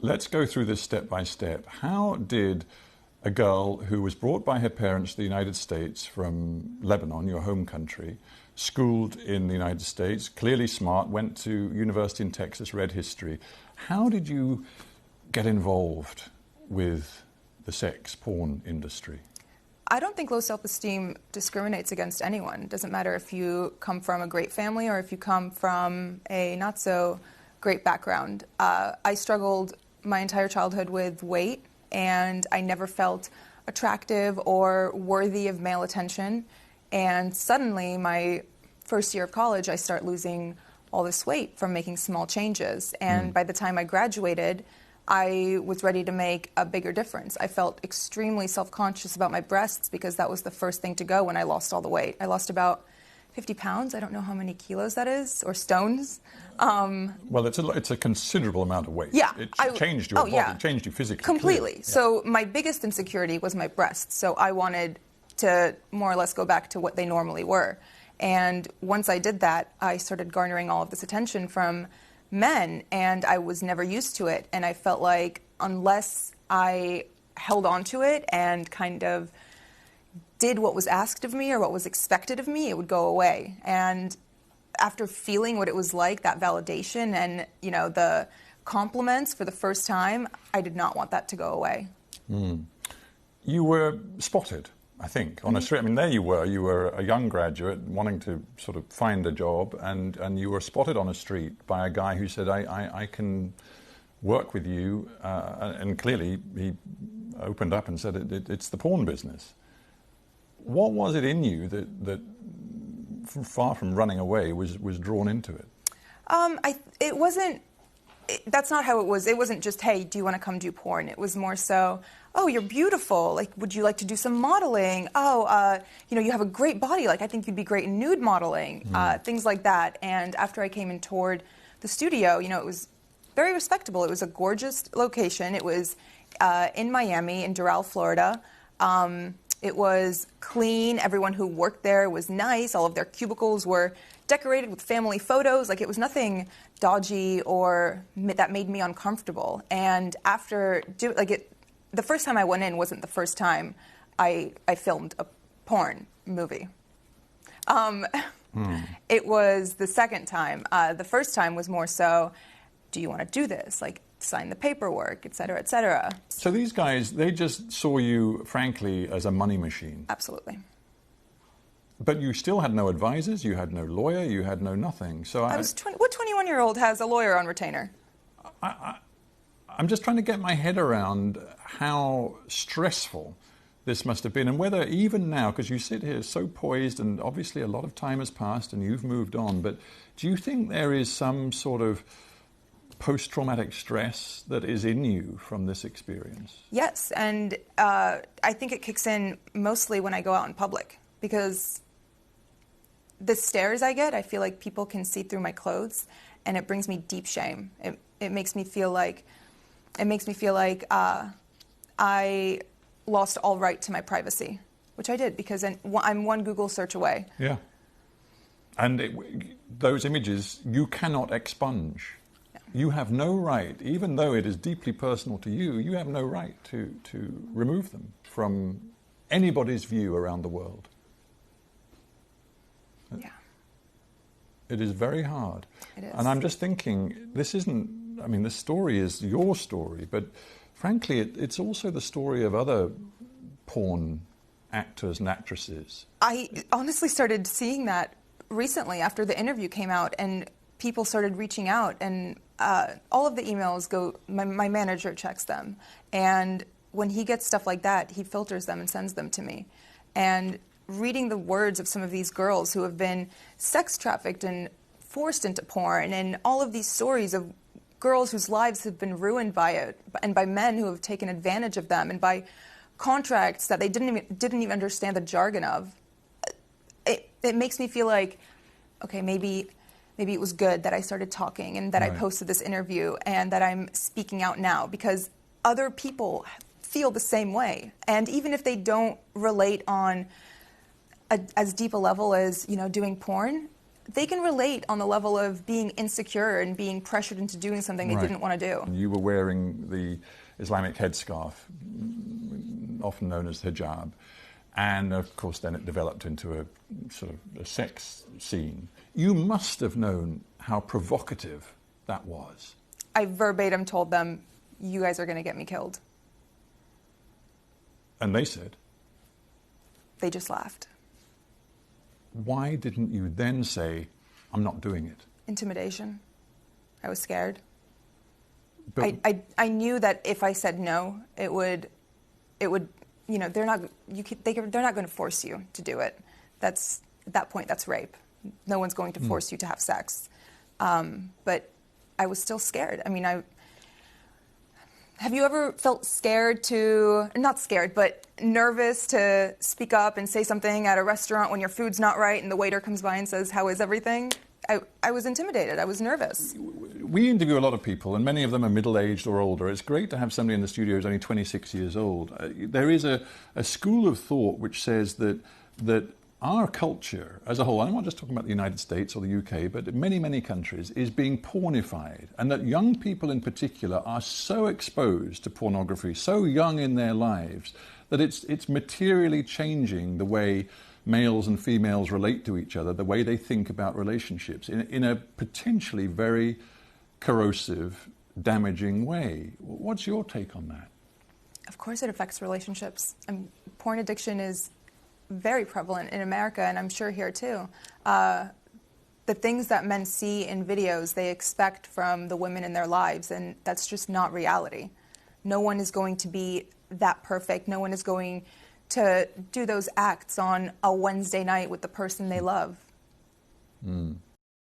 let's go through this step by step. How did a girl who was brought by her parents to the United States from Lebanon, your home country, schooled in the United States, clearly smart, went to university in Texas, read history, how did you get involved with the sex porn industry? I don't think low self-esteem discriminates against anyone. It doesn't matter if you come from a great family or if you come from a not-so-great background. I struggled my entire childhood with weight, and I never felt attractive or worthy of male attention. And suddenly, my first year of college, I start losing all this weight from making small changes. And by the time I graduated, I was ready to make a bigger difference. I felt extremely self-conscious about my breasts because that was the first thing to go when I lost all the weight. I lost about 50 pounds. I don't know how many kilos that is, or stones. Well, it's a considerable amount of weight. Yeah. It changed your body, it changed you physically. Completely. Yeah. So my biggest insecurity was my breasts. So I wanted to more or less go back to what they normally were. And once I did that, I started garnering all of this attention from men, and I was never used to it. And I felt like unless I held on to it and kind of did what was asked of me or what was expected of me, it would go away. And after feeling what it was like, that validation and, you know, the compliments for the first time, I did not want that to go away. You were spotted, I think, on a street. I mean, there you were a young graduate wanting to sort of find a job, and you were spotted on a street by a guy who said, I can work with you, and clearly he opened up and said, it's the porn business. What was it in you that far from running away, was drawn into it? It wasn't. That's not how it was. It wasn't just, hey, do you want to come do porn? It was more so, oh, you're beautiful. Like, would you like to do some modeling? Oh, you know, you have a great body. Like, I think you'd be great in nude modeling. Things like that. And after I came and toured the studio, you know, it was very respectable. It was a gorgeous location. It was in Miami, in Doral, Florida. It was clean. Everyone who worked there was nice. All of their cubicles were decorated with family photos. Like, it was nothing dodgy or that made me uncomfortable. And after the first time I went in wasn't the first time I filmed a porn movie. It was the second time. The first time was more so, do you want to do this? Like, sign the paperwork, et cetera, et cetera. So these guys, they just saw you, frankly, as a money machine. Absolutely. But you still had no advisors, you had no lawyer, you had no nothing. So I was 20. What 21-year-old has a lawyer on retainer? I'm just trying to get my head around how stressful this must have been, and whether even now, because you sit here so poised, and obviously a lot of time has passed and you've moved on, but do you think there is some sort of post-traumatic stress that is in you from this experience? Yes, and I think it kicks in mostly when I go out in public, because the stares I get, I feel like people can see through my clothes, and it brings me deep shame. It makes me feel like I lost all right to my privacy, which I did, because I'm one Google search away. Yeah. And those images you cannot expunge. You have no right, even though it is deeply personal to you, you have no right to remove them from anybody's view around the world. Yeah. It is very hard. It is. And I'm just thinking, this story is your story, but frankly, it's also the story of other porn actors and actresses. I honestly started seeing that recently after the interview came out, and people started reaching out, and all of the emails go, my manager checks them, and when he gets stuff like that, he filters them and sends them to me. And reading the words of some of these girls who have been sex trafficked and forced into porn, and all of these stories of girls whose lives have been ruined by it, and by men who have taken advantage of them, and by contracts that they didn't even understand the jargon of, it makes me feel like, okay, maybe it was good that I started talking, and that I posted this interview, and that I'm speaking out now, because other people feel the same way. And even if they don't relate on as deep a level as, you know, doing porn, they can relate on the level of being insecure and being pressured into doing something they didn't want to do. And you were wearing the Islamic headscarf, often known as hijab, and of course then it developed into a sort of a sex scene. You must have known how provocative that was. I verbatim told them, "You guys are going to get me killed." And they said? They just laughed. Why didn't you then say, "I'm not doing it"? Intimidation. I was scared. But I knew that if I said no, it would, you know, they're not going to force you to do it. At that point, that's rape. No one's going to force you to have sex. But I was still scared. I mean, have you ever felt scared not scared, but nervous to speak up and say something at a restaurant when your food's not right and the waiter comes by and says, "How is everything?" I was intimidated. I was nervous. We interview a lot of people, and many of them are middle-aged or older. It's great to have somebody in the studio who's only 26 years old. There is a school of thought which says that our culture as a whole, I'm not just talking about the United States or the UK, but many, many countries, is being pornified, and that young people in particular are so exposed to pornography, so young in their lives, that it's materially changing the way males and females relate to each other, the way they think about relationships in a potentially very corrosive, damaging way. What's your take on that? Of course it affects relationships. Porn addiction is very prevalent in America, and I'm sure here too. The things that men see in videos, they expect from the women in their lives, and that's just not reality. No one is going to be that perfect. No one is going to do those acts on a Wednesday night with the person they love.